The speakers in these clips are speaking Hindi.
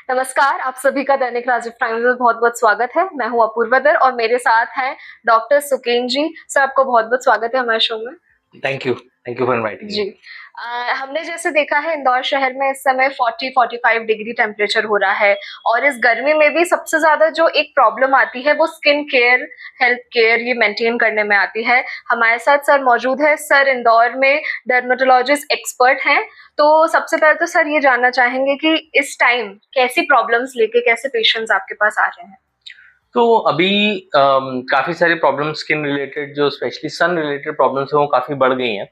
नमस्कार, आप सभी का दैनिक राजनीति प्राइम में बहुत-बहुत स्वागत है। मैं हूँ अपूर्वा दर और मेरे साथ हैं डॉक्टर सुकेन जी। सर, आपको बहुत-बहुत स्वागत है हमारे शो में। थैंक यू फॉर इनवाइटिंग जी। मी। हमने जैसे देखा है इंदौर शहर में इस समय 40-45 डिग्री टेम्परेचर हो रहा है और इस गर्मी में भी सबसे ज़्यादा जो एक प्रॉब्लम आती है वो स्किन केयर, हेल्थ केयर ये मेंटेन करने में आती है। हमारे साथ सर मौजूद है। सर इंदौर में डर्मेटोलॉजिस्ट एक्सपर्ट हैं। तो सबसे पहले तो सर ये जानना चाहेंगे कि इस टाइम कैसी प्रॉब्लम्स लेके कैसे पेशेंट्स आपके पास आ रहे हैं? तो अभी काफी सारी प्रॉब्लम स्किन रिलेटेड जो स्पेशली सन रिलेटेड प्रॉब्लम्स है वो काफी बढ़ गई हैं।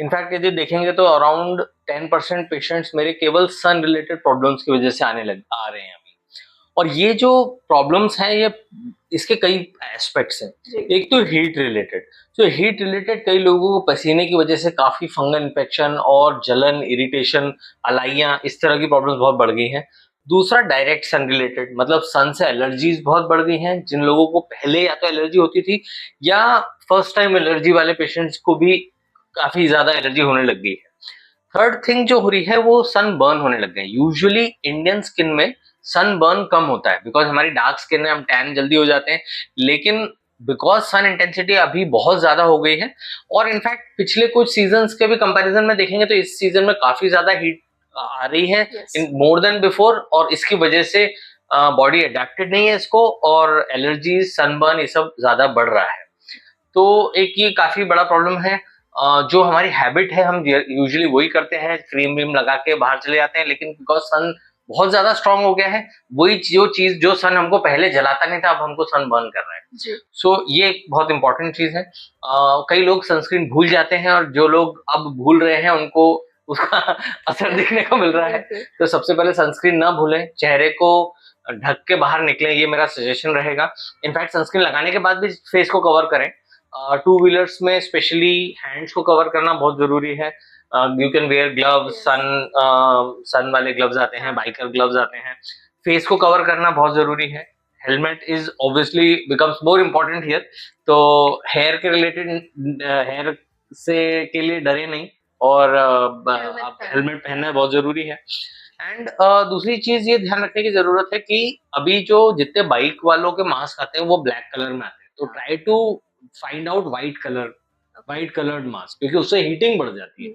इनफैक्ट यदि देखेंगे तो अराउंड 10% पेशेंट्स मेरे केवल सन रिलेटेड प्रॉब्लम्स की वजह से आ रहे हैं अभी। और ये जो प्रॉब्लम्स हैं ये इसके कई एस्पेक्ट्स हैं। एक तो हीट रिलेटेड, जो हीट रिलेटेड कई लोगों को पसीने की वजह से काफी फंगल इन्फेक्शन और जलन, इरिटेशन, अलाइयां, इस तरह की प्रॉब्लम्स बहुत बढ़ गई हैं। दूसरा डायरेक्ट सन रिलेटेड, मतलब सन से एलर्जीज बहुत बढ़ गई हैं। जिन लोगों को पहले या तो एलर्जी होती थी या फर्स्ट टाइम एलर्जी वाले पेशेंट्स को भी काफी ज्यादा एलर्जी होने लग गई है। थर्ड थिंग जो हो रही है वो सन बर्न होने लग गए। यूजुअली इंडियन स्किन में सन बर्न कम होता है बिकॉज हमारी डार्क स्किन है, हम टैन जल्दी हो जाते हैं। लेकिन बिकॉज सन इंटेंसिटी अभी बहुत ज्यादा हो गई है और इनफैक्ट पिछले कुछ सीजन्स के भी कंपैरिजन में देखेंगे तो इस सीजन में काफी ज्यादा हीट आ रही है इन मोर देन बिफोर, और इसकी वजह से बॉडी अडेप्टेड नहीं है इसको और एलर्जी, सनबर्न ये सब ज्यादा बढ़ रहा है। तो एक ये काफी बड़ा प्रॉब्लम है। जो हमारी हैबिट है हम यूजुअली वही करते हैं, क्रीम व्रीम लगा के बाहर चले जाते हैं, लेकिन बिकॉज सन बहुत ज्यादा स्ट्रांग हो गया है वही जो चीज जो सन हमको पहले जलाता नहीं था अब हमको सन बर्न कर रहा है। सो ये एक बहुत इंपॉर्टेंट चीज है। कई लोग सनस्क्रीन भूल जाते हैं और जो लोग अब भूल रहे हैं उनको उसका असर देखने को मिल रहा है। तो सबसे पहले सनस्क्रीन ना भूलें, चेहरे को ढक के बाहर निकलें, ये मेरा सजेशन रहेगा। इनफैक्ट सनस्क्रीन लगाने के बाद भी फेस को कवर करें। टू व्हीलर्स में स्पेशली हैंड्स को कवर करना बहुत जरूरी है। यू कैन वेयर ग्लव्स, सन वाले ग्लव्स आते हैं, बाइकर ग्लव्स आते हैं। फेस को कवर करना बहुत जरूरी है। Helmet is obviously becomes more important here. तो हेयर के रिलेटेड हेयर से के लिए डरे नहीं और आप हेलमेट पहनना बहुत जरूरी है। एंड दूसरी चीज ये ध्यान रखने की जरूरत है कि अभी जो जितने बाइक वालों के मास्क आते हैं वो ब्लैक कलर में आते हैं, तो try to find out white coloured mask, क्योंकि उससे हीटिंग बढ़ जाती है।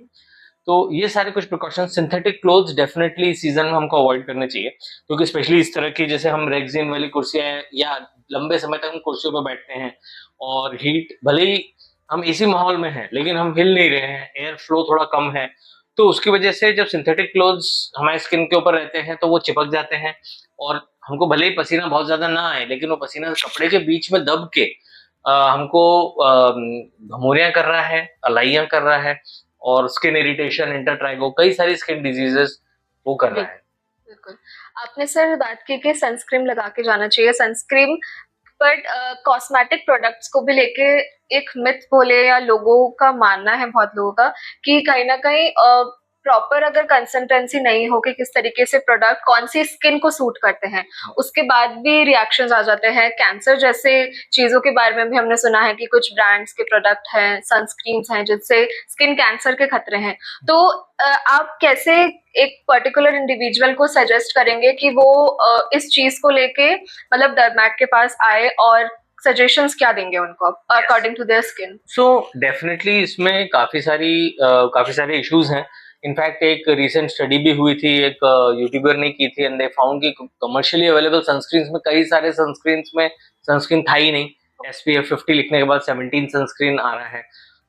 तो ये सारे कुछ प्रिकॉशन। सिंथेटिक क्लोथ्स डेफिनेटली इस सीजन में हमको अवॉइड करने चाहिए, क्योंकि स्पेशली इस तरह की जैसे हम रेक्सिन वाली कुर्सियां या लंबे समय तक हम कुर्सियों पर बैठते हैं और हीट, भले ही हम इसी माहौल में हैं लेकिन हम हिल नहीं रहे हैं, एयर फ्लो थोड़ा कम है, तो उसकी वजह से जब सिंथेटिक क्लोथ्स हमारे स्किन के ऊपर रहते हैं तो वो चिपक जाते हैं और हमको भले ही पसीना बहुत ज्यादा ना आए लेकिन वो पसीना कपड़े के बीच में दब के हमको घमौरियां कर रहा है, अलाइयां कर रहा है और स्किन इरिटेशन, इंटरट्राइगो, कई सारी स्किन डिजीजेस वो कर रहा है। बिल्कुल। आपने सर बात की कि सनस्क्रीन लगा के जाना चाहिए। सनस्क्रीन बट कॉस्मेटिक प्रोडक्ट्स को भी लेके एक मिथ बोले या लोगों का मानना है बहुत लोगों का कि कहीं ना कहीं प्रॉपर अगर कंसिस्टेंसी नहीं हो कि किस तरीके से प्रोडक्ट कौन सी स्किन को सूट करते हैं, उसके बाद भी रिएक्शंस आ जाते हैं। कैंसर जैसे चीजों के बारे में भी हमने सुना है कि कुछ ब्रांड्स के प्रोडक्ट हैं, सनस्क्रीन्स हैं जिससे स्किन कैंसर के खतरे हैं। तो आप कैसे एक पर्टिकुलर इंडिविजुअल को सजेस्ट करेंगे कि वो इस चीज को लेके मतलब डर्मैट के पास आए और सजेशंस क्या देंगे उनको according to their skin? So definitely इसमें काफी सारे इश्यूज हैं। इनफैक्ट एक रिसेंट स्टडी भी हुई थी, एक यूट्यूबर ने की थी, एंड दे फाउंड कि कमर्शियली अवेलेबल सनस्क्रीन्स में कई सारे सनस्क्रीन्स में सनस्क्रीन था ही नहीं। SPF 50 लिखने के बाद 17 सनस्क्रीन आ रहा है।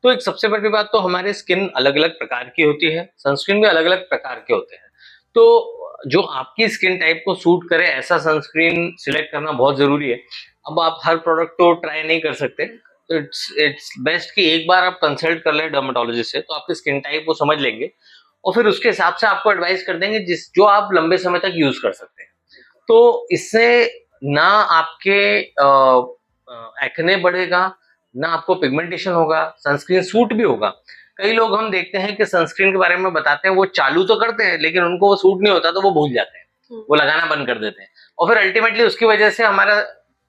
तो एक सबसे बड़ी बात तो हमारे स्किन अलग अलग प्रकार की होती है, सनस्क्रीन भी अलग अलग प्रकार के होते हैं। तो जो आपकी स्किन टाइप को सूट करे ऐसा सनस्क्रीन सिलेक्ट करना बहुत जरूरी है। अब आप हर प्रोडक्ट तो ट्राई नहीं कर सकते, तो इट्स बेस्ट कि एक बार आप कंसल्ट कर ले डर्मेटोलॉजिस्ट से, तो आपकी स्किन टाइप वो समझ लेंगे और फिर उसके हिसाब से आपको एडवाइस कर देंगे जो आप लंबे समय तक यूज कर सकते हैं। तो इससे ना आपके एक्ने बढ़ेगा, ना आपको पिगमेंटेशन होगा, सनस्क्रीन सूट भी होगा। कई लोग हम देखते हैं कि सनस्क्रीन के बारे में बताते हैं, वो चालू तो करते हैं लेकिन उनको वो सूट नहीं होता तो वो भूल जाते हैं, वो लगाना बंद कर देते हैं और फिर अल्टीमेटली उसकी वजह से हमारा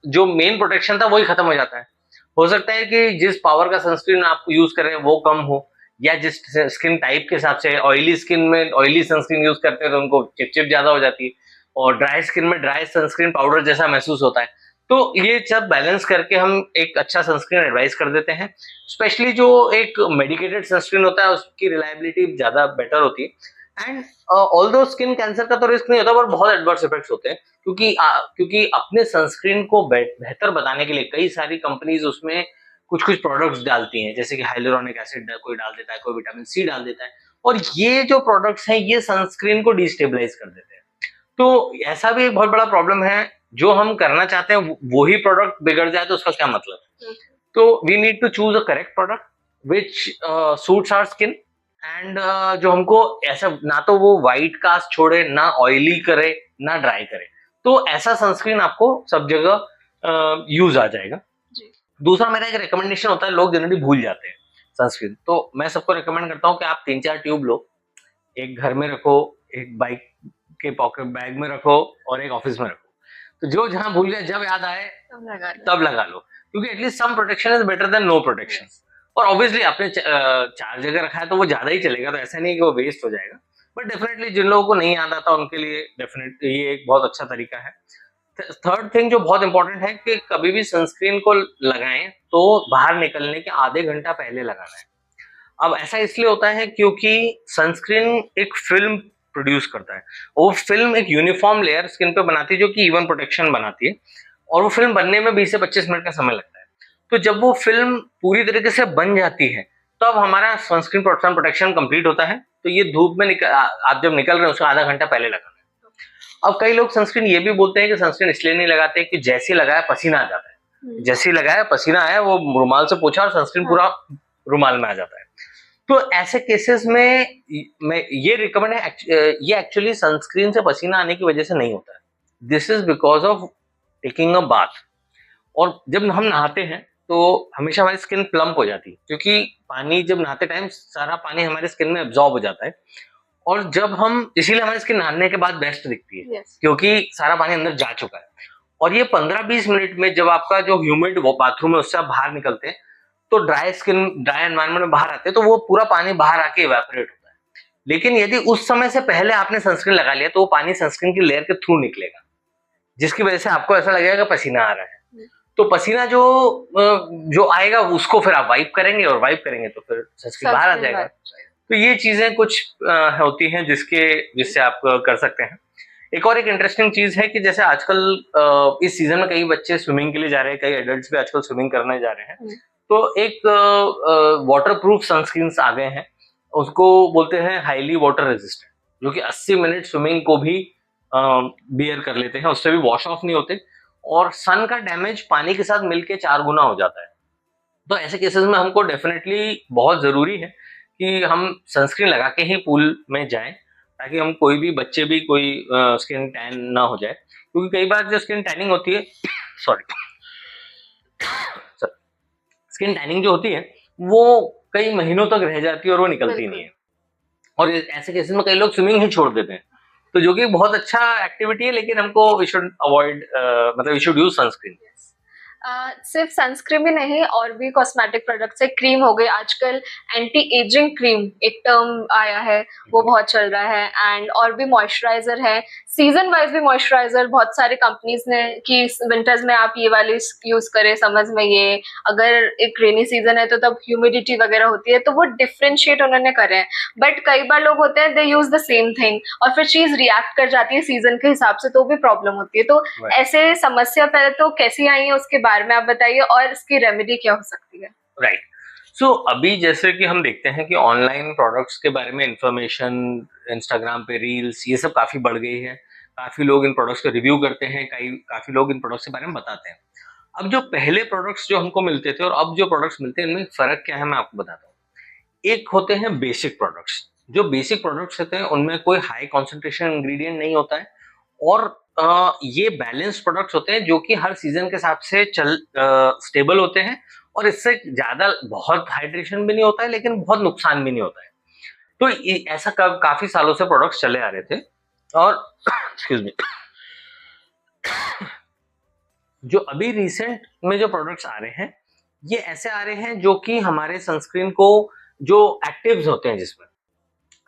जो मेन प्रोटेक्शन था वही खत्म हो जाता है। हो सकता है कि जिस पावर का सनस्क्रीन आप यूज कर रहे हैं वो कम हो, या जिस स्किन टाइप के हिसाब से ऑयली स्किन में ऑयली सनस्क्रीन यूज करते हैं तो उनको चिपचिप ज्यादा हो जाती है, और ड्राई स्किन में ड्राई सनस्क्रीन पाउडर जैसा महसूस होता है। तो ये सब बैलेंस करके हम एक अच्छा सनस्क्रीन एडवाइस कर देते हैं। स्पेशली जो एक मेडिकेटेड सनस्क्रीन होता है उसकी रिलायबिलिटी ज्यादा बेटर होती है। एंड ऑल्दो स्किन कैंसर का तो रिस्क नहीं होता, पर बहुत एडवर्स इफेक्ट्स होते हैं, क्योंकि अपने सनस्क्रीन को बेहतर बताने के लिए कई सारी कंपनीज उसमें कुछ कुछ प्रोडक्ट्स डालती हैं, जैसे कि हाइलुरोनिक एसिड कोई डाल देता है, कोई विटामिन सी डाल देता है, और ये जो प्रोडक्ट्स हैं ये सनस्क्रीन को डिस्टेबलाइज कर देते हैं। तो ऐसा भी एक बहुत बड़ा प्रॉब्लम है, जो हम करना चाहते हैं वो ही प्रोडक्ट बिगड़ जाए तो उसका क्या मतलब। तो we need to choose a correct product which suits our skin, and जो हमको ऐसा ना तो वो व्हाइट कास्ट छोड़े, ना ऑयली करे, ना ड्राई करे। तो ऐसा सनस्क्रीन आपको सब जगह यूज आ जाएगा। दूसरा मेरा एक रिकमेंडेशन होता है, लोग जनरली भूल जाते हैं सनस्क्रीन, तो मैं सबको रिकमेंड करता हूँ कि आप 3-4 ट्यूब लो, एक घर में रखो, एक बाइक के पॉकेट बैग में रखो, और एक ऑफिस में रखो। तो जो जहां भूल गए, जब याद आए तब लगा लो, क्योंकि at least some protection is better than no protection. और ऑब्वियसली आपने 4 जगह रखा है तो वो ज्यादा ही चलेगा, तो ऐसा नहीं कि वो वेस्ट हो जाएगा, बट डेफिनेटली जिन लोगों को नहीं याद आता उनके लिए डेफिनेटली ये एक बहुत अच्छा तरीका है। थर्ड थिंग जो बहुत इंपॉर्टेंट है कि कभी भी सनस्क्रीन को लगाएं तो बाहर निकलने के आधे घंटा पहले लगाना है। अब ऐसा इसलिए होता है क्योंकि सनस्क्रीन एक फिल्म प्रोड्यूस करता है, वो फिल्म एक यूनिफॉर्म लेयर स्किन पे बनाती है जो कि इवन प्रोटेक्शन बनाती है, और वो फिल्म बनने में 20 से 25 मिनट का समय लगता है। तो जब वो फिल्म पूरी तरीके से बन जाती है तब हमारा सनस्क्रीन प्रोटेक्शन कंप्लीट होता है। तो ये धूप में आप जब निकल रहे हैं उसका आधा घंटा पहले लगाना है। अब कई लोग सनस्क्रीन ये भी बोलते हैं कि सनस्क्रीन इसलिए नहीं लगाते कि जैसे ही लगाया पसीना आ जाता है, जैसे ही लगाया पसीना आया, वो रुमाल से पोंछा और सनस्क्रीन पूरा रुमाल में आ जाता है। तो ऐसे केसेस में मैं ये रिकमेंड है, ये एक्चुअली सनस्क्रीन से पसीना आने की वजह से नहीं होता है, this is because of taking a bath. और जब हम नहाते हैं तो हमेशा हमारी स्किन प्लम्प हो जाती है, क्योंकि पानी जब नहाते टाइम सारा पानी हमारी स्किन में एब्जॉर्ब हो जाता है, और जब हम इसीलिए हमारी स्किन नहाने के बाद बेस्ट दिखती है, क्योंकि सारा पानी अंदर जा चुका है। और ये 15-20 मिनट में जब आपका जो ह्यूमिड बाथरूम है उससे आप बाहर निकलते हैं तो ड्राई एनवायरनमेंट में बाहर आते हैं, तो वो पूरा पानी बाहर आके इवेपोरेट होता है। लेकिन यदि उस समय से पहले आपने सनस्क्रीन लगा लिया तो वो पानी सनस्क्रीन की लेयर के थ्रू निकलेगा, जिसकी वजह से आपको ऐसा लगेगा कि पसीना आ रहा है। तो पसीना जो आएगा उसको फिर आप वाइप करेंगे, और वाइप करेंगे तो फिर सनस्क्रीन बाहर आ जाएगा। तो ये चीजें कुछ होती हैं जिससे आप कर सकते हैं। एक और एक इंटरेस्टिंग चीज है कि जैसे आजकल इस सीजन में कई बच्चे स्विमिंग के लिए जा रहे हैं, कई एडल्ट्स भी आजकल स्विमिंग करने जा रहे हैं, तो एक वाटर प्रूफ सनस्क्रीन्स आ गए हैं, उसको बोलते हैं हाईली वाटर रेजिस्टेंट, जो कि 80 मिनट स्विमिंग को भी बियर कर लेते हैं, उससे भी वॉश ऑफ नहीं होते, और सन का डैमेज पानी के साथ मिलके 4 गुना हो जाता है। तो ऐसे केसेस में हमको डेफिनेटली बहुत जरूरी है कि हम सनस्क्रीन लगा के ही पूल में जाएं, ताकि हम कोई भी बच्चे भी कोई स्किन टैन ना हो जाए, क्योंकि कई बार जो स्किन टैनिंग होती है स्किन टैनिंग जो होती है वो कई महीनों तक रह जाती है और वो निकलती नहीं है, और ऐसे केसेस में कई लोग स्विमिंग ही छोड़ देते हैं, तो जो कि बहुत अच्छा एक्टिविटी है, लेकिन हमको वी शुड अवॉइड, मतलब वी शुड यूज सनस्क्रीन। सिर्फ सनस्क्रीन भी नहीं, और भी कॉस्मेटिक प्रोडक्ट्स है, क्रीम हो गई, आजकल एंटी एजिंग क्रीम एक टर्म आया है, वो बहुत चल रहा है, एंड और भी मॉइस्चराइजर है, सीजन वाइज भी मॉइस्चराइजर बहुत सारे कंपनीज ने कि विंटर्स में आप ये वाले यूज करें, समझ में ये, अगर एक रेनी सीजन है तो तब ह्यूमिडिटी वगैरह होती है, तो वो डिफरेंशिएट उन्होंने करे हैं। बट कई बार लोग होते हैं दे यूज द सेम थिंग और फिर चीज रिएक्ट कर जाती है सीजन के हिसाब से, तो भी प्रॉब्लम होती है। तो ऐसे समस्या पहले तो कैसी आई है उसके बारे में आप बताइए, और इसकी रेमेडी क्या हो सकती है। राइट, सो अभी जैसे कि हम देखते हैं कि ऑनलाइन प्रोडक्ट्स के बारे में इंफॉर्मेशन, इंस्टाग्राम पे रील्स, ये सब काफी बढ़ गई है, काफी लोग इन प्रोडक्ट्स को रिव्यू करते हैं, काफी लोग इन प्रोडक्ट्स के बारे में बताते हैं। अब जो पहले प्रोडक्ट्स जो हमको मिलते थे और अब जो प्रोडक्ट्स मिलते हैं, इनमें फर्क क्या है मैं आपको बताता हूँ। एक होते हैं बेसिक प्रोडक्ट्स, जो बेसिक प्रोडक्ट्स होते हैं उनमें कोई हाई कॉन्सेंट्रेशन इंग्रेडिएंट नहीं होता है, और ये बैलेंस प्रोडक्ट्स होते हैं जो कि हर सीजन के हिसाब से स्टेबल होते हैं, और इससे ज्यादा बहुत हाइड्रेशन भी नहीं होता है लेकिन बहुत नुकसान भी नहीं होता है। तो ऐसा काफी सालों से प्रोडक्ट्स चले आ रहे थे, और एक्सक्यूज मी, जो अभी रिसेंट में जो प्रोडक्ट्स आ रहे हैं ये ऐसे आ रहे हैं जो कि हमारे सनस्क्रीन को, जो एक्टिव्स होते हैं जिसमें,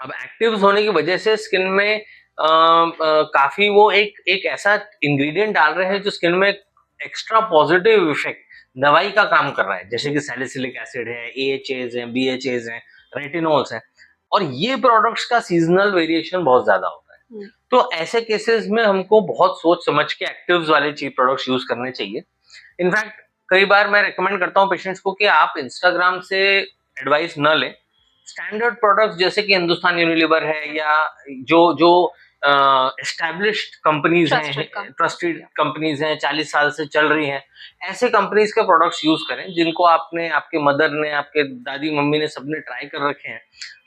अब एक्टिव्स होने की वजह से स्किन में काफी वो एक ऐसा इंग्रेडिएंट डाल रहे हैं जो स्किन में एक्स्ट्रा पॉजिटिव इफेक्ट दवाई का काम कर रहा है, जैसे कि सैलिसिलिक एसिड है, AHAs हैं, BHAs हैं, रेटिनॉल्स हैं, और ये प्रोडक्ट्स का सीजनल वेरिएशन बहुत ज्यादा होता है। तो ऐसे केसेस में हमको बहुत सोच समझ के एक्टिव्स वाले चीज प्रोडक्ट्स यूज करने चाहिए। इनफैक्ट कई बार मैं रिकमेंड करता हूँ पेशेंट्स को कि आप इंस्टाग्राम से एडवाइस न लें, स्टैंडर्ड प्रोडक्ट्स जैसे कि हिंदुस्तान यूनिलीवर है या जो जो एस्टैब्लिश्ड कंपनीज हैं, ट्रस्टेड कंपनीज हैं, 40 साल से चल रही हैं, ऐसे कंपनीज के प्रोडक्ट्स यूज करें जिनको आपने, आपके मदर ने, आपके दादी मम्मी ने, सबने ट्राई कर रखे हैं।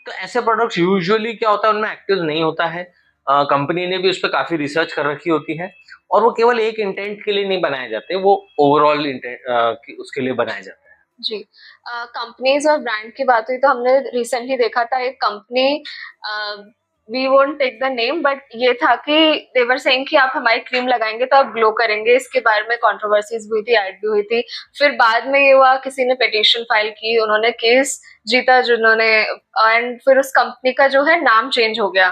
तो ऐसे प्रोडक्ट्स यूजुअली क्या होता है, उनमें एक्टिव नहीं होता है, कंपनी ने भी उस पर काफी रिसर्च कर रखी होती है, और वो केवल एक इंटेंट के लिए नहीं बनाए जाते, वो ओवरऑल इंटेंट उसके लिए बनाए जाते हैं। जी, कंपनीज और ब्रांड की बात हुई तो हमने रिसेंटली देखा था एक company, we won't take the name, but ये था कि दे वर सेइंग कि आप हमारी क्रीम लगाएंगे तो आप ग्लो करेंगे। इसके बारे में कंट्रोवर्सीज हुई थी, ऐड भी हुई थी। फिर बाद में ये हुआ, किसी ने पिटीशन फाइल की, उन्होंने केस जीता जिन्होंने, एंड फिर उस कंपनी का जो है नाम चेंज हो गया।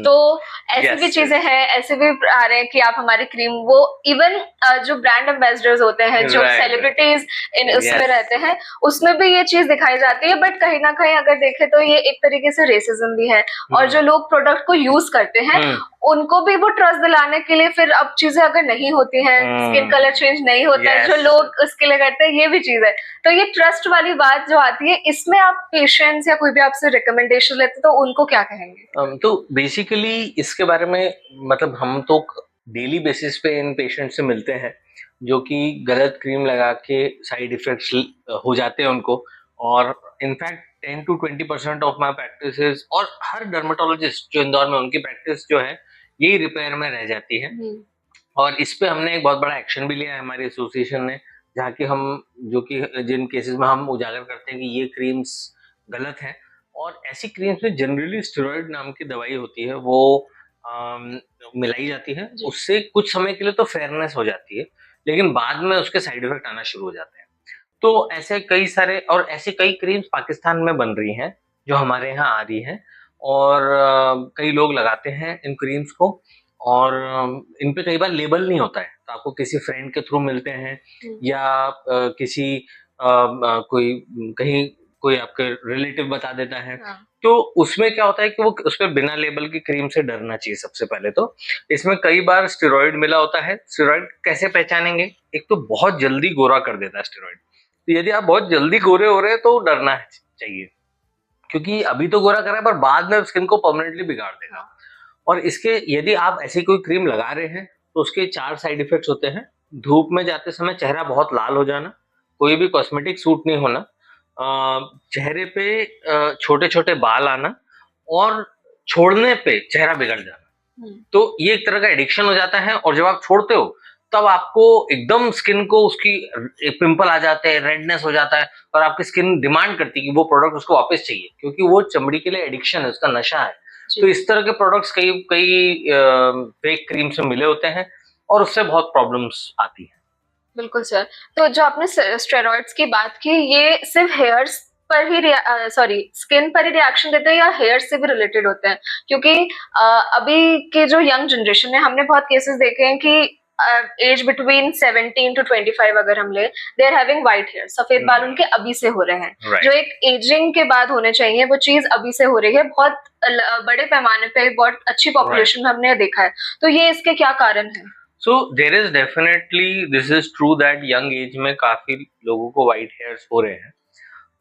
तो ऐसी भी चीजें हैं, ऐसे भी आ रहे हैं कि आप हमारी क्रीम, वो इवन जो ब्रांड एम्बेसडर्स होते हैं, जो सेलिब्रिटीज इन उसमें रहते हैं, उसमें भी ये चीज दिखाई जाती है। बट कहीं ना कहीं अगर देखें तो ये एक तरीके से रेसिज्म भी है, और जो लोग प्रोडक्ट को यूज करते हैं उनको भी वो ट्रस्ट दिलाने के लिए, फिर अब चीजें अगर नहीं होती हैं, स्किन कलर चेंज नहीं होता है, जो लोग उसके लिए करते हैं, ये भी चीज है। तो ये ट्रस्ट वाली बात जो आती है, इसमें आप पेशेंट्स या कोई भी आपसे रिकमेंडेशन लेते तो उनको क्या कहेंगे? तो बेसिकली इसके बारे में, मतलब हम तो डेली बेसिस पे इन पेशेंट से मिलते हैं जो कि गलत क्रीम लगा के साइड इफेक्ट्स हो जाते हैं उनको, और in fact 10 to 20% of my practice, और हर डर्मेटोलॉजिस्ट जो इंदौर में, उनकी प्रैक्टिस जो है यही रिपेयर में रह जाती है। और इस पे हमने एक बहुत बड़ा एक्शन भी लिया है हमारी एसोसिएशन ने, जहाँ की हम, जो कि जिन केसेस में हम उजागर करते हैं कि ये क्रीम्स गलत है, और ऐसी क्रीम्स में जनरली स्टेरॉइड नाम की दवाई होती है, वो मिलाई जाती है, उससे कुछ समय के लिए तो फेयरनेस हो जाती है, लेकिन बाद में उसके साइड इफेक्ट आना शुरू हो जाते हैं। तो ऐसे कई सारे, और ऐसी कई क्रीम्स पाकिस्तान में बन रही हैं जो हमारे यहाँ आ रही हैं, और कई लोग लगाते हैं इन क्रीम्स को, और इन पे कई बार लेबल नहीं होता है, तो आपको किसी फ्रेंड के थ्रू मिलते हैं, या किसी कोई कहीं कोई आपके रिलेटिव बता देता है। तो उसमें क्या होता है कि वो उस पर बिना लेबल की क्रीम से डरना चाहिए। सबसे पहले तो इसमें कई बार स्टेरॉइड मिला होता है। स्टेरॉइड कैसे पहचानेंगे? एक तो बहुत जल्दी गोरा कर देता है स्टेरॉइड, तो यदि आप बहुत जल्दी गोरे हो रहे हैं तो डरना चाहिए, क्योंकि अभी तो गोरा कर रहा है पर बाद में स्किन को परमानेंटली बिगाड़ देगा। और इसके, यदि आप ऐसी कोई क्रीम लगा रहे हैं तो उसके 4 साइड इफेक्ट्स होते हैं। धूप में जाते समय चेहरा बहुत लाल हो जाना, कोई भी कॉस्मेटिक सूट नहीं होना, चेहरे पे छोटे छोटे बाल आना, और छोड़ने पे चेहरा बिगड़ जाना। तो ये एक तरह का एडिक्शन हो जाता है, और जब आप छोड़ते हो तब आपको एकदम स्किन को उसकी पिंपल आ जाते हैं, रेडनेस हो जाता है, और आपकी स्किन डिमांड करती है कि वो प्रोडक्ट उसको वापस चाहिए, क्योंकि वो चमड़ी के लिए एडिक्शन है, उसका नशा है। तो इस तरह के प्रोडक्ट्स कई फेक क्रीम से मिले होते हैं, और उससे बहुत प्रॉब्लम्स आती है। बिल्कुल सर। तो जो आपने स्टेरॉइड्स की बात की, ये सिर्फ हेयर्स पर ही स्किन पर ही रिएक्शन देते हैं या हेयर से भी रिलेटेड होते हैं? क्योंकि अभी के जो यंग जनरेशन है, हमने बहुत केसेस देखे हैं कि एज बिटवीन 17 to 25 अगर हम ले, they are having white hair, सफेद बाल उनके अभी से हो रहे हैं। जो एक एजिंग के बाद होने चाहिए, वो चीज अभी से हो रही है, बहुत बड़े पैमाने पे, बहुत अच्छी पॉपुलेशन में हमने देखा है। तो ये इसके क्या कारण है? So there is definitely, this is true that young age में काफी लोगों को white hairs हो रहे हैं।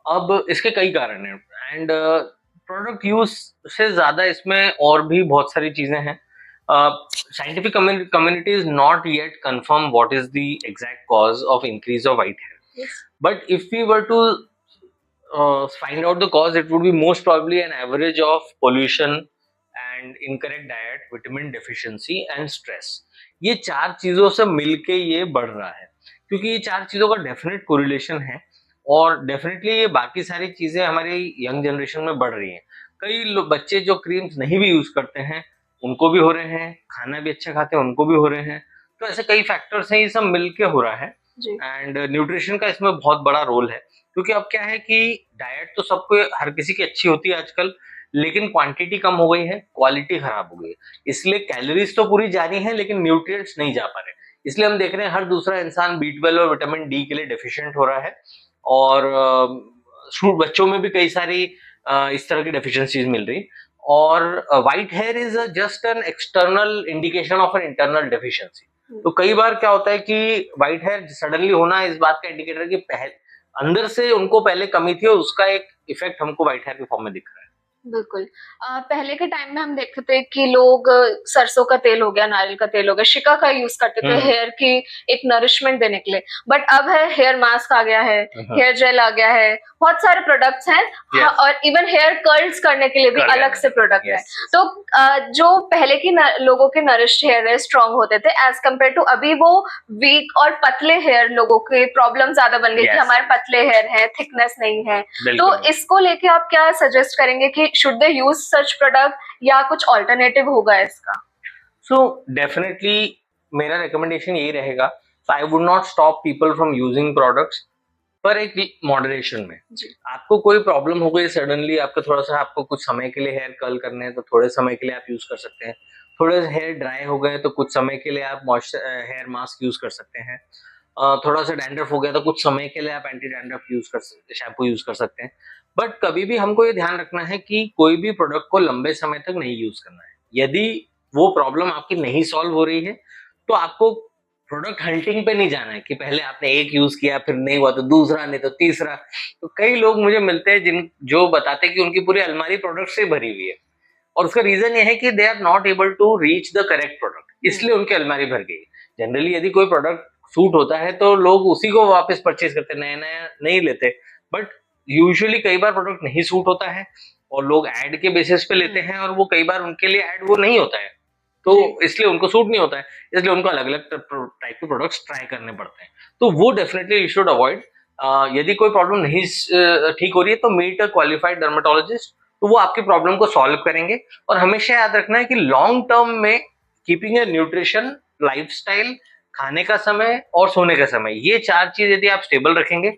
अब इसके कई कारण हैं, एंड प्रोडक्ट यूज से ज्यादा इसमें और भी बहुत सारी चीजें हैं। Scientific community is not yet confirm what is the exact cause of increase of white hair. Yes. But if we were to find out the cause, it would be most probably an average of pollution and incorrect diet, vitamin deficiency and stress. ये 4 चीजों से मिलके ये बढ़ रहा है, क्योंकि ये 4 चीजों का डेफिनेट कोरिलेशन है, और डेफिनेटली ये बाकी सारी चीजें हमारी यंग जनरेशन में बढ़ रही हैं। कई बच्चे जो क्रीम्स नहीं भी यूज करते हैं उनको भी हो रहे हैं, खाना भी अच्छा खाते हैं उनको भी हो रहे हैं। तो ऐसे कई फैक्टर्स हैं, ये सब मिलके हो रहा है। एंड न्यूट्रिशन का इसमें बहुत बड़ा रोल है, क्योंकि अब क्या है कि डाइट तो सबको, हर किसी की अच्छी होती है आजकल, लेकिन क्वांटिटी कम हो गई है, क्वालिटी खराब हो गई है। इसलिए कैलोरीज तो पूरी जा रही हैं लेकिन न्यूट्रिएंट्स नहीं जा पा रहे। इसलिए हम देख रहे हैं हर दूसरा इंसान B12 और विटामिन डी के लिए डेफिशिएंट हो रहा है, और बच्चों में भी कई सारी इस तरह की डेफिशिएंसीज मिल रही। और white here is just an external indication of an internal deficiency. तो कई बार क्या होता है कि व्हाइट हेयर सडनली होना इस बात का इंडिकेटर कि अंदर से उनको पहले कमी थी और उसका एक इफेक्ट हमको व्हाइट हेयर के फॉर्म में दिख रहा है। बिल्कुल। पहले के टाइम में हम देखते थे कि लोग सरसों का तेल हो गया, नारियल का तेल हो गया, शिका का यूज करते थे हेयर की एक नरिशमेंट देने के लिए। बट अब है हेयर मास्क आ गया है, हेयर जेल आ गया है, बहुत सारे प्रोडक्ट्स हैं। Yes. और इवन हेयर कर्ल्स करने के लिए भी अलग से प्रोडक्ट है। तो जो पहले की लोगों के नरिश्ड हेयर है, स्ट्रॉन्ग होते थे, एज कम्पेयर टू अभी वो वीक और पतले हेयर लोगों के प्रॉब्लम ज्यादा बन गई कि हमारे पतले हेयर है, थिकनेस नहीं है। तो इसको लेके आप क्या सजेस्ट करेंगे कि should they use such product या कुछ ऑल्टरनेटिव होगा इसका? सो डेफिनेटली मेरा रिकमेंडेशन यही रहेगा, I would not stop people from using products, पर एक मॉडरेशन में। आपको कोई प्रॉब्लम हो गई सडनली, आपको थोड़ा सा, आपको कुछ समय के लिए हेयर कर्ल करने हैं तो थोड़े समय के लिए आप यूज कर सकते हैं। थोड़े हेयर ड्राई हो गए तो कुछ समय के लिए आप हेयर मास्क यूज कर सकते हैं। थोड़ा सा डैंड्रफ हो गया तो कुछ समय के लिए आप एंटी डैंड्रफ यूज कर सकते, शैम्पू यूज कर सकते हैं। बट कभी भी हमको ये ध्यान रखना है कि कोई भी प्रोडक्ट को लंबे समय तक नहीं यूज करना है। यदि वो प्रॉब्लम आपकी नहीं सॉल्व हो रही है तो आपको प्रोडक्ट हंटिंग पे नहीं जाना है कि पहले आपने एक यूज किया, फिर नहीं हुआ तो दूसरा, नहीं तो तीसरा। तो कई लोग मुझे मिलते हैं जो बताते हैं कि उनकी पूरी अलमारी प्रोडक्ट से भरी हुई है, और उसका रीजन ये है कि they are not able to reach the correct product, इसलिए उनकी अलमारी भर गई। जनरली यदि कोई प्रोडक्ट सूट होता है तो लोग उसी को वापस परचेज करते, नया नया नहीं लेते। बट यूजुअली कई बार प्रोडक्ट नहीं सूट होता है और लोग एड के बेसिस पे लेते हैं, और वो कई बार उनके लिए एड वो नहीं होता है, तो इसलिए उनको सूट नहीं होता है, इसलिए उनको अलग अलग टाइप के प्रोडक्ट्स ट्राई करने पड़ते हैं। तो वो डेफिनेटली यू शुड अवॉइड। यदि कोई प्रॉब्लम नहीं ठीक हो रही है तो मीट अ क्वालिफाइड डर्मेटोलॉजिस्ट, तो वो आपकी प्रॉब्लम को सॉल्व करेंगे। और हमेशा याद रखना है कि लॉन्ग टर्म में कीपिंग ए न्यूट्रिशन, लाइफस्टाइल, खाने का समय और सोने का समय, ये 4 चीज यदि आप स्टेबल रखेंगे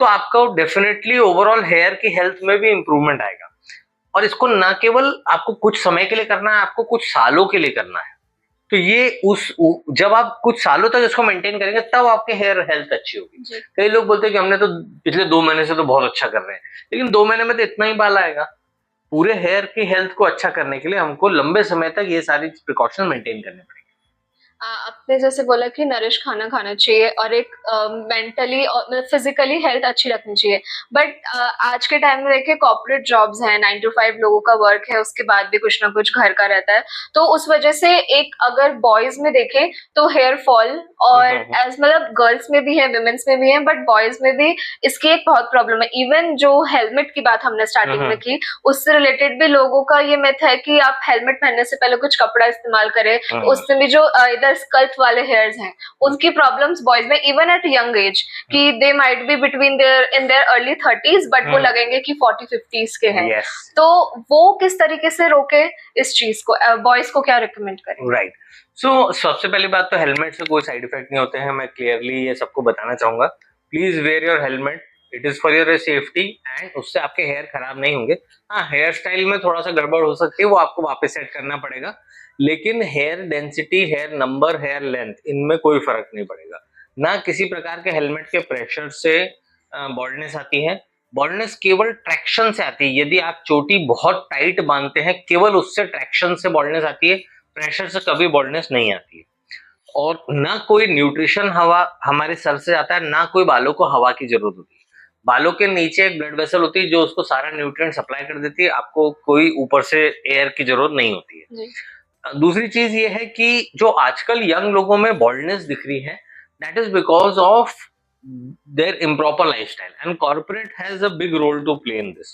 तो आपको डेफिनेटली ओवरऑल हेयर की हेल्थ में भी इंप्रूवमेंट आएगा। और इसको ना केवल आपको कुछ समय के लिए करना है, आपको कुछ सालों के लिए करना है। तो ये जब आप कुछ सालों तक इसको मेंटेन करेंगे तब आपके हेयर हेल्थ अच्छी होगी। कई लोग बोलते हैं कि हमने तो पिछले 2 महीने से तो बहुत अच्छा कर रहे हैं, लेकिन 2 महीने में तो इतना ही बाल आएगा। पूरे हेयर की हेल्थ को अच्छा करने के लिए हमको लंबे समय तक ये सारी प्रिकॉशन मेंटेन करने पड़ेंगे। आपने जैसे बोला कि नरिश खाना खाना चाहिए और एक मेंटली और फिजिकली हेल्थ अच्छी रखनी चाहिए। बट आज के टाइम में देखिए कॉर्पोरेट जॉब्स हैं, 9 to 5 लोगों का वर्क है, उसके बाद भी कुछ ना कुछ घर का रहता है। तो उस वजह से एक अगर बॉयज में देखें तो हेयर फॉल और एज मतलब गर्ल्स में भी है, विमेन्स में भी है, बट बॉयज में भी इसकी एक बहुत प्रॉब्लम है। इवन जो हेलमेट की बात हमने स्टार्टिंग में की, उससे रिलेटेड भी लोगों का ये मिथ है कि आप हेलमेट पहनने से पहले कुछ कपड़ा इस्तेमाल करें, उसमें भी जो इधर स्कल्प वाले हेयर्स हैं उनकी प्रॉब्लम्स बॉयज में इवन एट यंग एज कि they might be between their early 30s but वो लगेंगे कि 40-50s के हैं। तो वो किस तरीके से रोके इस चीज को, बॉयज को क्या रिकमेंड करें? राइट। सो सबसे पहली बात तो हेलमेट से कोई साइड इफेक्ट नहीं होते हैं, मैं क्लियरली ये सबको बताना चाहूंगा। Please wear your helmet, it is for your safety, and उससे आपके हेयर खराब नहीं होंगे। हाँ, हेयर स्टाइल में थोड़ा सा गड़बड़ हो सकती है, वो आपको वापस सेट करना पड़ेगा, लेकिन hair density, hair number, hair length, इनमें कोई फर्क नहीं पड़ेगा। ना किसी प्रकार के हेलमेट के प्रेशर से बॉल्डनेस आती है। बॉल्डनेस केवल ट्रैक्शन से आती है। यदि आप चोटी बहुत टाइट बांधते हैं, केवल उससे ट्रैक्शन से बॉल्डनेस आती है, प्रेशर से कभी बॉल्डनेस नहीं आती है। और ना कोई न्यूट्रिशन हवा हमारे सर से आता है, ना कोई बालों को हवा की जरूरत होती है। बालों के नीचे एक ब्लड वेसल होती है जो उसको सारा न्यूट्रिएंट सप्लाई कर देती है, आपको कोई ऊपर से एयर की जरूरत नहीं होती है। दूसरी चीज ये है कि जो आजकल यंग लोगों में बॉल्डनेस दिख रही है, that is because of their improper lifestyle, and corporate has a big role to play in this.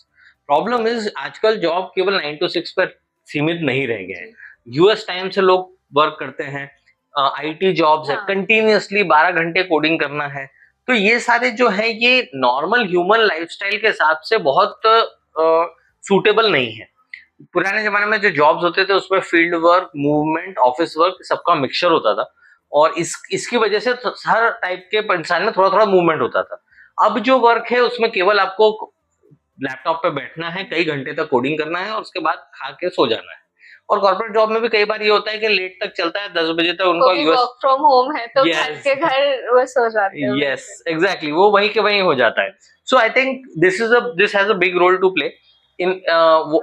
Problem is आजकल जॉब केवल 9 to 6 पर सीमित नहीं रह गए हैं। यूएस टाइम से लोग वर्क करते हैं, आईटी जॉब्स है, कंटिन्यूअसली 12 घंटे कोडिंग करना है। तो ये सारे जो है ये नॉर्मल ह्यूमन लाइफस्टाइल के हिसाब से बहुत सूटेबल नहीं है। पुराने जमाने में जो जॉब्स होते थे उसमें field work, movement, office work, सबका मिक्सचर होता था, और इसकी वजह से हर टाइप के इंसान में थोड़ा थोड़ा मूवमेंट होता था। अब जो वर्क है उसमें केवल आपको लैपटॉप पे बैठना है, कई घंटे तक कोडिंग करना है और उसके बाद खा के सो जाना है। और कॉर्पोरेट जॉब में भी कई बार ये होता है कि लेट तक चलता है, 10 बजे तक उनका यूएस वर्क फ्रॉम होम है तो घर यस के घर वो सो जाते हैं यस एग्जैक्टली, वो वहीं के वहीं हो जाता है। So I think this has a big role to play in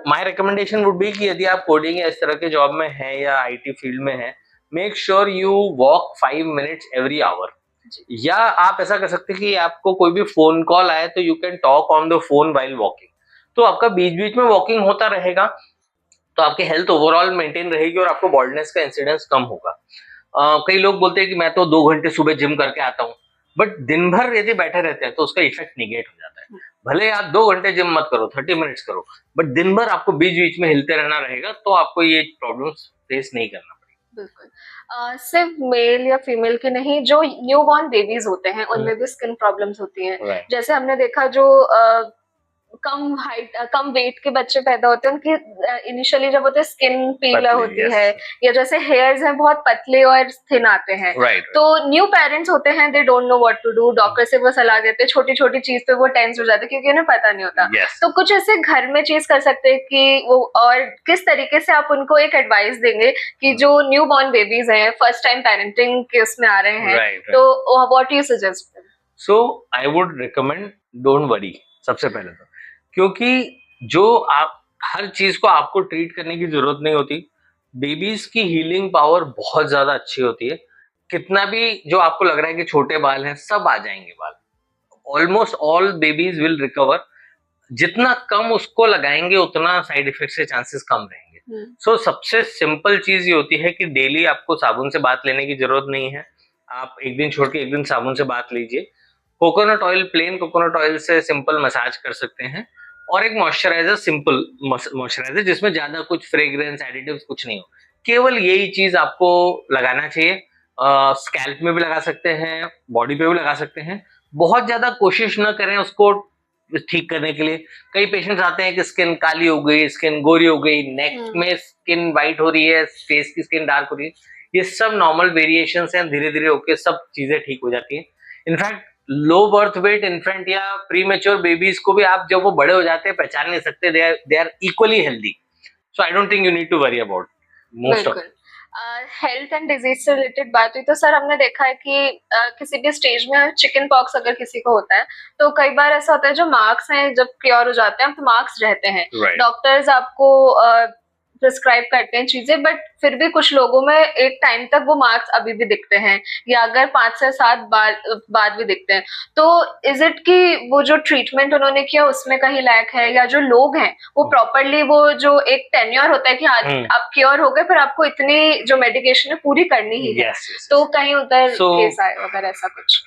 my recommendation would be कि यदि आप कोडिंग या इस तरह के जॉब में है या आईटी फील्ड में है, make sure you walk 5 minutes every hour. या आप ऐसा कर सकते हैं कि आपको कोई भी फोन कॉल आए तो you can talk on the phone while walking, तो आपका बीच बीच में वॉकिंग होता रहेगा, तो आपकी हेल्थ ओवरऑल मेंटेन रहेगी और आपको बॉल्डनेस का इंसिडेंस कम होगा। कई लोग बोलते हैं कि मैं तो 2 घंटे सुबह जिम करके आता हूँ, बट दिन भर यदि बैठे रहते हैं तो उसका इफेक्ट निगेट हो जाता है। भले आप 2 घंटे जिम मत करो, 30 मिनट्स करो, बट दिन भर आपको बीच बीच में हिलते रहना रहेगा, तो आपको ये प्रॉब्लम्स फेस नहीं करना पड़ेगा। बिल्कुल। सिर्फ मेल या फीमेल के नहीं, जो न्यू बॉर्न बेबीज होते हैं उनमें भी स्किन प्रॉब्लम्स होती हैं। Right. जैसे हमने देखा जो कम हाइट कम वेट के बच्चे पैदा होते हैं, उनकी इनिशियली जब होते हैं स्किन पीला होती yes. है, या जैसे हेयर्स हैं बहुत पतले और थिन आते हैं। Right. तो न्यू पेरेंट्स होते हैं, they don't know what to do, doctor से वो सलाह देते हैं, छोटी छोटी चीज पे वो टेंस हो जाते हैं क्योंकि उन्हें पता नहीं होता। Yes. तो कुछ ऐसे घर में चीज कर सकते हैं कि वो, और किस तरीके से आप उनको एक एडवाइस देंगे कि जो न्यू बॉर्न बेबीज हैं, फर्स्ट टाइम पेरेंटिंग के उसमें आ रहे हैं, Right. तो what you suggest? So I would recommend don't worry सबसे पहले तो, क्योंकि जो आप हर चीज को आपको ट्रीट करने की जरूरत नहीं होती। बेबीज की हीलिंग पावर बहुत ज्यादा अच्छी होती है। कितना भी जो आपको लग रहा है कि छोटे बाल हैं, सब आ जाएंगे बाल, almost all babies will recover. जितना कम उसको लगाएंगे उतना साइड इफेक्ट के चांसेस कम रहेंगे। सो सबसे सिंपल चीज ये होती है कि डेली आपको साबुन से बात लेने की जरूरत नहीं है। आप एक दिन छोड़ के एक दिन साबुन से बात लीजिए। Coconut oil, plain coconut oil से सिंपल मसाज कर सकते हैं, और एक मॉइस्चराइजर, सिंपल मॉइस्चराइजर जिसमें ज्यादा कुछ फ्रेग्रेंस एडिटिव्स कुछ नहीं हो, केवल यही चीज आपको लगाना चाहिए। स्कैल्प में भी लगा सकते हैं, बॉडी पे भी लगा सकते हैं। बहुत ज्यादा कोशिश न करें उसको ठीक करने के लिए। कई पेशेंट्स आते हैं कि स्किन काली हो गई, स्किन गोरी हो गई, नेक में स्किन वाइट हो रही है, फेस की स्किन डार्क हो रही है, ये सब नॉर्मल वेरिएशंस हैं, धीरे धीरे होके सब चीजें ठीक हो जाती हैं। In fact low birth weight infant या प्री मेच्योर बेबीज को भी आप जब वो बड़े हो जाते हैं पहचान नहीं सकते, they are equally healthy. So I don't think you need to worry about most of. Health and disease से रिलेटेड बात हुई तो सर हमने देखा है कि किसी भी स्टेज में चिकन पॉक्स अगर किसी को होता है तो कई बार ऐसा होता है जो मार्क्स हैं जब क्योर हो जाते हैं तो मार्क्स रहते हैं। Right. डॉक्टर्स आपको प्रिस्क्राइब करते हैं चीजें, बट फिर भी कुछ लोगों में एक टाइम तक वो मार्क्स अभी भी दिखते हैं, या अगर 5 से 7 बाद भी दिखते हैं। तो इज इट कि वो जो ट्रीटमेंट उन्होंने किया उसमें कहीं लैक है, या जो लोग हैं वो प्रॉपरली वो जो एक टेन्योर होता है कि आज आप क्योर हो गए, फिर आपको इतनी जो मेडिकेशन है पूरी करनी ही है। तो कहीं उधर केस आए अगर ऐसा कुछ।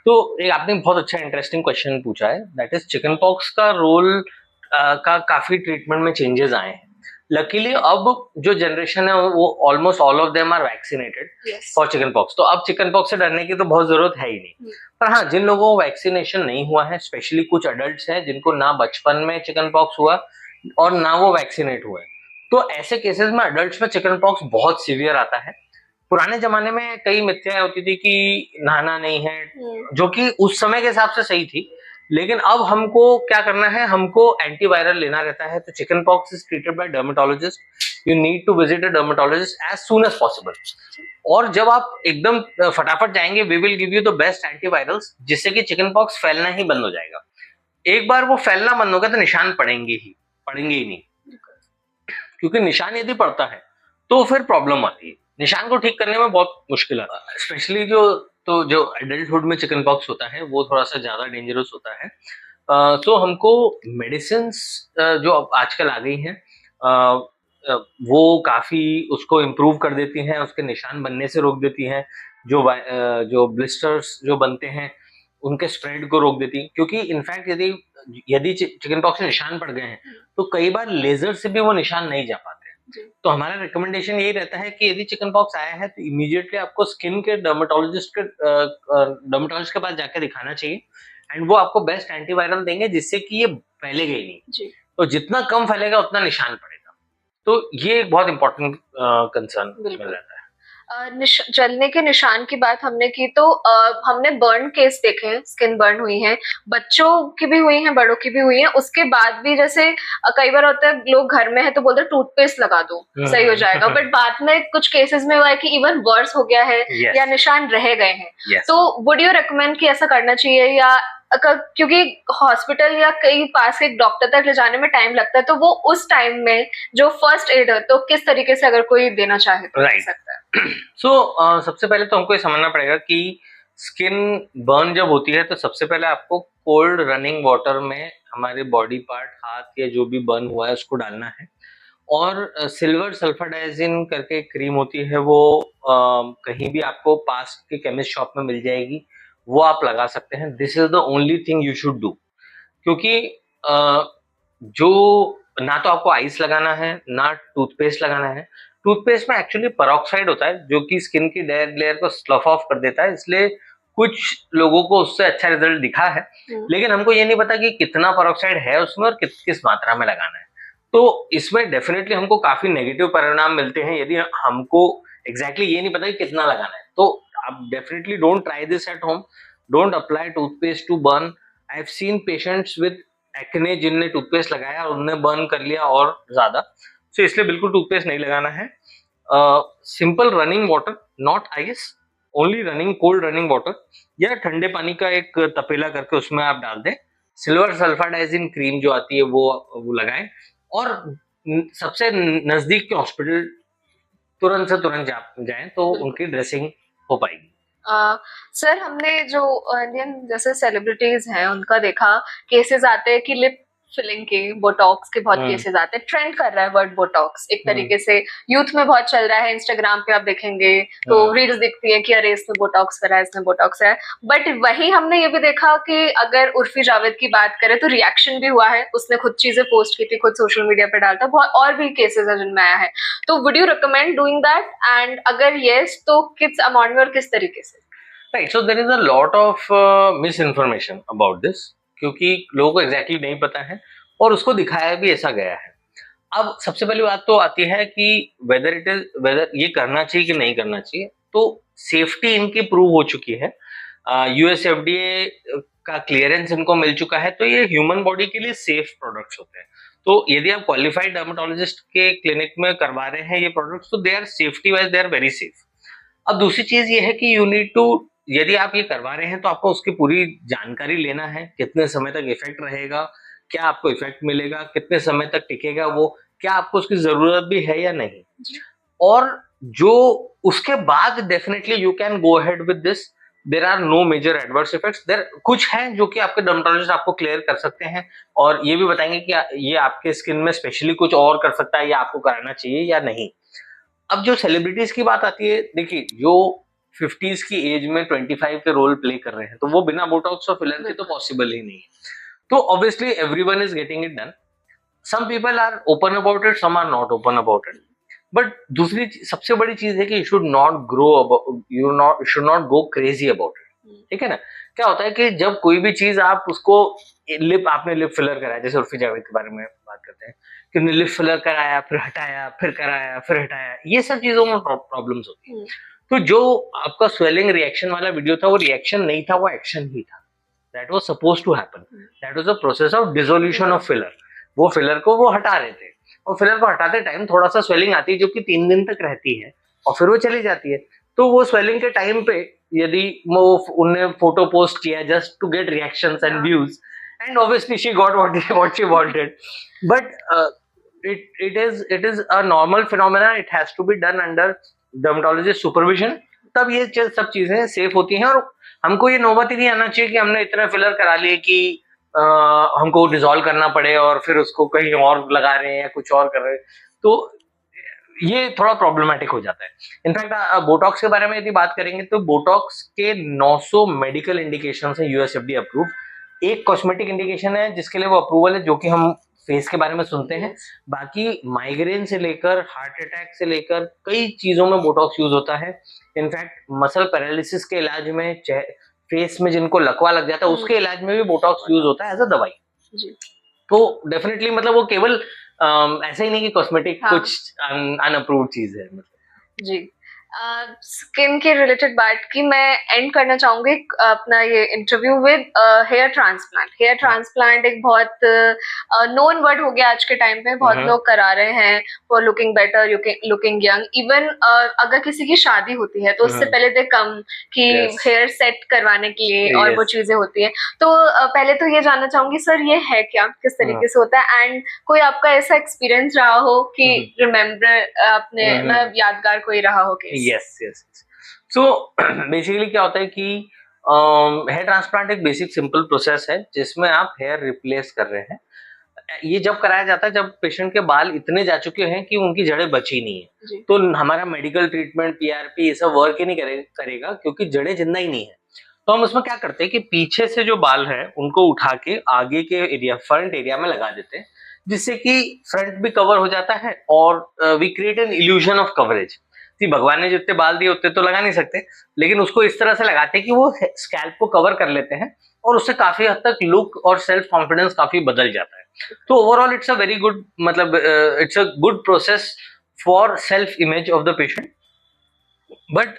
तो एक आपने बहुत अच्छा इंटरेस्टिंग क्वेश्चन पूछा है, दैट इज चिकन पॉक्स का रोल का काफी ट्रीटमेंट में चेंजेस आए हैं। लकीली अब जो जनरेशन है वो almost all of them are vaccinated for chicken pox, तो अब चिकन पॉक्स से डरने की तो बहुत जरूरत है ही नहीं। पर हाँ, जिन लोगों को वैक्सीनेशन नहीं हुआ है, स्पेशली कुछ अडल्ट्स हैं जिनको ना बचपन में चिकन पॉक्स हुआ और ना वो वैक्सीनेट हुए, तो ऐसे केसेस में अडल्ट्स में चिकन पॉक्स बहुत सीवियर आता है। पुराने जमाने में कई मिथ्याएं होती थी कि नहाना नहीं है, जो कि उस समय के हिसाब से सही थी, लेकिन अब हमको क्या करना है, हमको एंटीवायरल लेना रहता है। तो chicken pox is treated by dermatologist. You need to visit a dermatologist as soon as possible. और जब आप एकदम फटाफट जाएंगे, we will give you the best antivirals, जिससे कि चिकन पॉक्स फैलना ही बंद हो जाएगा। एक बार वो फैलना बंद हो गया तो निशान पड़ेंगे ही नहीं, क्योंकि निशान यदि पड़ता है तो फिर प्रॉब्लम आती है। निशान को ठीक करने में बहुत मुश्किल आता है, स्पेशली जो एडल्टहुड में चिकन पॉक्स होता है वो थोड़ा सा ज्यादा डेंजरस होता है। तो हमको मेडिसिन्स जो आजकल आ गई हैं वो काफी उसको इम्प्रूव कर देती हैं, उसके निशान बनने से रोक देती हैं। जो ब्लिस्टर्स जो बनते हैं उनके स्प्रेड को रोक देती है, क्योंकि इनफैक्ट यदि चिकन पॉक्स से निशान पड़ गए हैं तो कई बार लेजर से भी वो निशान नहीं जा पाते। तो हमारा रिकमेंडेशन यही रहता है कि यदि चिकन पॉक्स आया है तो इमीडिएटली आपको स्किन के डर्मेटोलॉजिस्ट के पास जाके दिखाना चाहिए, एंड वो आपको बेस्ट एंटीवायरल देंगे जिससे कि ये फैलेगा ही नहीं। तो जितना कम फैलेगा उतना निशान पड़ेगा। तो ये एक बहुत इंपॉर्टेंट कंसर्न रहता है। जलने के निशान की बात हमने की तो हमने बर्न केस देखे हैं, स्किन बर्न हुई है, बच्चों की भी हुई है, बड़ों की भी हुई है। उसके बाद भी जैसे कई बार होता है लोग घर में है तो बोलते हैं टूथपेस्ट लगा दो सही हो जाएगा, बट बाद में कुछ केसेस में हुआ है कि इवन वर्स हो गया है Yes. या निशान रह गए हैं। Yes. तो वुड यू रिकमेंड कि ऐसा करना चाहिए, या क्योंकि हॉस्पिटल या कहीं पास के एक डॉक्टर तक ले जाने में टाइम लगता है, तो वो उस टाइम में जो फर्स्ट एड है तो किस तरीके से अगर कोई देना चाहे तो दे सकता है? सबसे पहले तो हमको ये समझना पड़ेगा कि स्किन बर्न जब होती है तो सबसे पहले आपको कोल्ड रनिंग वाटर में हमारे बॉडी पार्ट, हाथ या जो भी बर्न हुआ है उसको डालना है। और सिल्वर सल्फाडाइजिन करके एक क्रीम होती है, वो कहीं भी आपको पास के केमिस्ट शॉप में मिल जाएगी, वो आप लगा सकते हैं। This is the only thing you should do, क्योंकि जो ना तो आपको आइस लगाना है ना टूथपेस्ट लगाना है। टूथपेस्ट में एक्चुअली पेरोक्साइड होता है जो कि स्किन की डेड लेयर को स्लफ ऑफ कर देता है, इसलिए कुछ लोगों को उससे अच्छा रिजल्ट दिखा है। लेकिन हमको ये नहीं पता कि कितना पेरोक्साइड है उसमें और किस मात्रा में लगाना है। तो इसमें डेफिनेटली हमको काफी नेगेटिव परिणाम मिलते हैं यदि हमको एग्जैक्टली ये नहीं पता कि कितना लगाना है। तो आप definitely don't try this at home, don't apply toothpaste to burn. I have seen patients with acne जिनने टूथपेस्ट लगाया और उन्होंने बर्न कर लिया और ज्यादा। सो इसलिए बिल्कुल टूथपेस्ट नहीं लगाना है। Simple running water, not ice, only running, cold running water या ठंडे पानी का एक तपेला करके उसमें आप डाल दें। सिल्वर सल्फाडाइजिन क्रीम जो आती है वो लगाएं और सबसे नजदीक के हॉस्पिटल तुरंत से तुरंत जाएं तो उनकी ड्रेसिंग हो पाएगी। सर हमने जो इंडियन जैसे सेलिब्रिटीज हैं उनका देखा, केसेस आते हैं कि लिप फिलिंग के, बोटॉक्स के बहुत केसेस आते हैं। ट्रेंड कर रहा है वर्ड बोटॉक्स एक तरीके से, यूथ में बहुत चल रहा है। इंस्टाग्राम पे आप देखेंगे तो रील्स दिखती है कि अरे इसने बोटॉक्स करा है, इसने बोटॉक्स करा है। बट वही हमने ये भी देखा कि अगर उर्फी जावेद की बात करें तो रिएक्शन भी हुआ है, उसने खुद चीजें पोस्ट की थी, खुद सोशल मीडिया पे डालता, बहुत और भी केसेस है जिनमें आया है। तो would you recommend doing that, and अगर यस तो किस अमाउंट में और किस तरीके से? Right, so there is a lot of misinformation about this, क्योंकि लोगों को एग्जैक्टली नहीं पता है और उसको दिखाया भी ऐसा गया है। अब सबसे पहली बात तो आती है कि वेदर ये करना चाहिए कि नहीं करना चाहिए। तो सेफ्टी इनकी प्रूव हो चुकी है, यूएस एफडीए का क्लियरेंस इनको मिल चुका है, तो ये ह्यूमन बॉडी के लिए सेफ प्रोडक्ट्स होते हैं। तो यदि आप क्वालिफाइड डर्मेटोलॉजिस्ट के क्लिनिक में करवा रहे हैं ये प्रोडक्ट्स, तो they are safety wise they are very safe. अब दूसरी चीज ये है कि यू नीड टू, यदि आप ये करवा रहे हैं तो आपको उसकी पूरी जानकारी लेना है, कितने समय तक इफेक्ट रहेगा, क्या आपको इफेक्ट मिलेगा, कितने समय तक टिकेगा वो, क्या आपको उसकी जरूरत भी है या नहीं। और जो उसके बाद definitely you can go ahead with this. There are no major adverse effects. There कुछ हैं जो कि आपके डर्मेटोलॉजिस्ट आपको क्लियर कर सकते हैं और ये भी बताएंगे कि ये आपके स्किन में स्पेशली कुछ और कर सकता है या आपको कराना चाहिए या नहीं। अब जो सेलिब्रिटीज की बात आती है, देखिए जो 50s की एज में 25 के रोल प्ले कर रहे हैं तो वो बिना बोटॉक्स और फिलर के तो पॉसिबल ही नहीं है। तो obviously everyone is getting it done. Some people are open about it, some are not open about it. But दूसरी सबसे बड़ी चीज है कि you should not go crazy about it. ठीक है ना? क्या होता है कि जब कोई भी चीज आप उसको, आपने लिप फिलर कराया, जैसे उर्फी जावेद के बारे में बात करते हैं कि उन्होंने लिप फिलर कराया, फिर हटाया, फिर कराया, फिर हटाया, ये सब चीजों में प्रॉब्लम्स होती है। तो जो आपका स्वेलिंग रिएक्शन वाला वीडियो था वो रिएक्शन नहीं था, वो एक्शन ही था। That was supposed to happen. That was a process of dissolution of filler. वो फिलर को वो हटा रहे थे और फिलर को हटाते टाइम थोड़ा सा स्वेलिंग आती है जो कि 3 दिन तक रहती है और फिर वो चली जाती है। तो वो स्वेलिंग के टाइम पे यदि वो उनने फोटो पोस्ट किया just to get reactions and views, and obviously she got what she wanted, but it is a normal phenomena. It has to be done under dermatologist supervision, तब ये सब चीजें सेफ होती हैं। और हमको ये नौबत ही नहीं आना चाहिए कि हमने इतना फिलर करा लिए कि हमको डिसॉल्व करना पड़े और फिर उसको कहीं और लगा रहे हैं या कुछ और कर रहे हैं, तो ये थोड़ा प्रॉब्लमेटिक हो जाता है। इनफैक्ट बोटॉक्स के बारे में यदि बात करेंगे तो बोटॉक्स के 900 मेडिकल इंडिकेशन है यूएसएफडी अप्रूव। एक कॉस्मेटिक इंडिकेशन है जिसके लिए वो अप्रूवल है, जो कि हम फेस के बारे में सुनते हैं। बाकी माइग्रेन से लेकर हार्ट अटैक से लेकर कई चीजों में बोटॉक्स यूज होता है। इनफैक्ट मसल पैरालिसिस के इलाज में, फेस में जिनको लकवा लग जाता है उसके इलाज में भी बोटॉक्स यूज होता है एज अ दवाई जी। तो डेफिनेटली मतलब वो केवल ऐसा ही नहीं कि कॉस्मेटिक कुछ अनअप्रूव्ड चीज है मतलब। जी। स्किन के रिलेटेड बात की मैं एंड करना चाहूंगी अपना ये interview with hair transplant. Hair transplant एक बहुत नोन वर्ड हो गया आज के टाइम पे, बहुत लोग करा रहे हैं for looking better, looking young. Even अगर किसी की शादी होती है तो उससे पहले दे कम कि हेयर सेट करवाने के लिए और वो चीजें होती है। तो पहले तो ये जानना चाहूंगी सर ये है क्या, किस तरीके से होता है, एंड कोई आपका ऐसा एक्सपीरियंस रहा हो कि रिमेम्बर आपने मतलब यादगार कोई रहा हो case? Yes yes. So basically क्या होता है कि हेयर ट्रांसप्लांट एक बेसिक सिंपल प्रोसेस है जिसमें आप हेयर रिप्लेस कर रहे हैं। ये जब कराया जाता है जब पेशेंट के बाल इतने जा चुके हैं कि उनकी जड़ें बची नहीं है, तो हमारा मेडिकल ट्रीटमेंट पीआरपी ये सब वर्क ही नहीं करेगा क्योंकि जड़ें जिंदा ही नहीं है। तो हम उसमें क्या करते हैं कि पीछे से जो बाल है उनको उठा के आगे के एरिया, फ्रंट एरिया में लगा देते हैं, जिससे कि फ्रंट भी कवर हो जाता है और we create an illusion of coverage. भगवान ने जितने बाल दिए उतने तो लगा नहीं सकते, लेकिन उसको इस तरह से लगाते हैं कि वो स्कैल्प को कवर कर लेते हैं और उससे काफी हद तक लुक और सेल्फ कॉन्फिडेंस काफी बदल जाता है। तो overall it's a very good, मतलब it's a good process for self image of the patient. But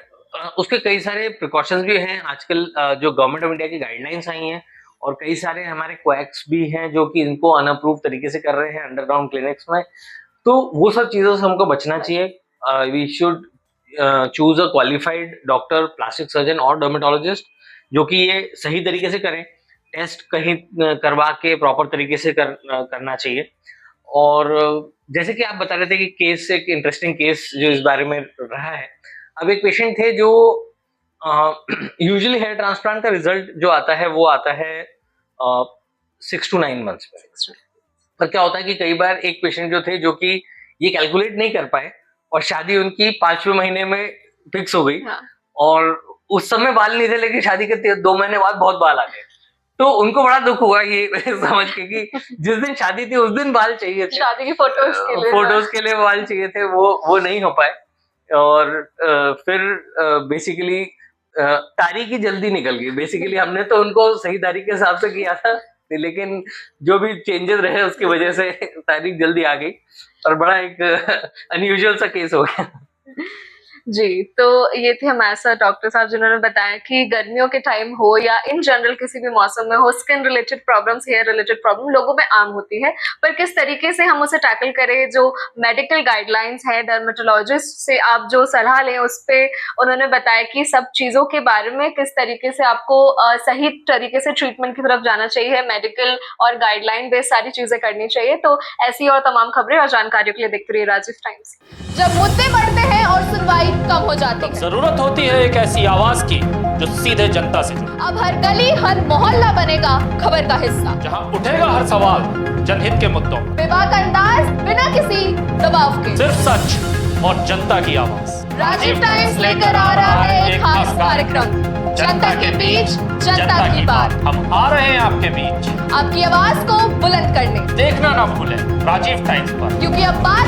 उसके कई सारे प्रिकॉशंस भी हैं। आजकल जो गवर्नमेंट ऑफ इंडिया की गाइडलाइंस आई हैं और कई सारे हमारे क्वैक्स भी हैं जो कि इनको अनअप्रूव तरीके से कर रहे हैं अंडरग्राउंड क्लिनिक्स में, तो वो सब चीजों से हमको बचना चाहिए। We should choose a qualified doctor, plastic surgeon और डर्मेटोलॉजिस्ट जो कि ये सही तरीके से करें, टेस्ट कहीं करवा के प्रॉपर तरीके से करना चाहिए। और जैसे कि आप बता रहे थे कि केस, एक इंटरेस्टिंग केस जो इस बारे में रहा है। अब एक पेशेंट थे जो यूजुअली हेयर ट्रांसप्लांट का रिजल्ट जो आता है वो आता है 6 to 9 मंथ्स में। पर क्या होता है कि कई बार एक पेशेंट जो थे जो कि ये कैलकुलेट नहीं कर पाए और शादी उनकी 5वें महीने में फिक्स हो गई। और उस समय बाल नहीं थे, लेकिन शादी के 2 महीने बाद बहुत बाल आ गए। तो उनको बड़ा दुख हुआ ये समझ के कि जिस दिन शादी थी उस दिन बाल चाहिए थे, शादी की फोटोज के लिए बाल चाहिए थे, वो नहीं हो पाए। और फिर बेसिकली तारीख ही जल्दी निकल गई। बेसिकली हमने तो उनको सही तारीख के हिसाब से किया था, लेकिन जो भी चेंजेस रहे उसकी वजह से तारीख जल्दी आ गई और बड़ा एक अनयूजुअल सा केस हो गया। जी, तो ये थे हमारे साथ डॉक्टर साहब जिन्होंने बताया कि गर्मियों के टाइम हो या इन जनरल किसी भी मौसम में हो, skin related problems, hair related problem लोगों में आम होती है, पर किस तरीके से हम उसे टैकल करें। जो मेडिकल गाइडलाइंस है, डर्मेटोलॉजिस्ट से आप जो सलाह लें, उस पे उन्होंने बताया कि सब चीजों के बारे में किस तरीके से आपको सही तरीके से ट्रीटमेंट की तरफ जाना चाहिए, मेडिकल और गाइडलाइन बेस्ड सारी चीजें करनी चाहिए। तो ऐसी और तमाम खबरें और जानकारियों के लिए देखते रहिए राजीव टाइम्स। जब मुद्दे बढ़ते हैं और सुनवाई कम हो जाती है, जरूरत होती है एक ऐसी आवाज की जो सीधे जनता से जुड़े। अब हर गली हर मोहल्ला बनेगा खबर का हिस्सा, जहां उठेगा हर सवाल जनहित के मुद्दों, बेबाक अंदाज बिना किसी दबाव के, सिर्फ सच और जनता की आवाज। राजीव टाइम्स लेकर आ रहा है एक खास कार्यक्रम, जनता के बीच जनता की बात। हम आ रहे हैं आपके बीच आपकी आवाज को बुलंद करने, देखना ना भूलें राजीव टाइम्स पर, क्योंकि अब बात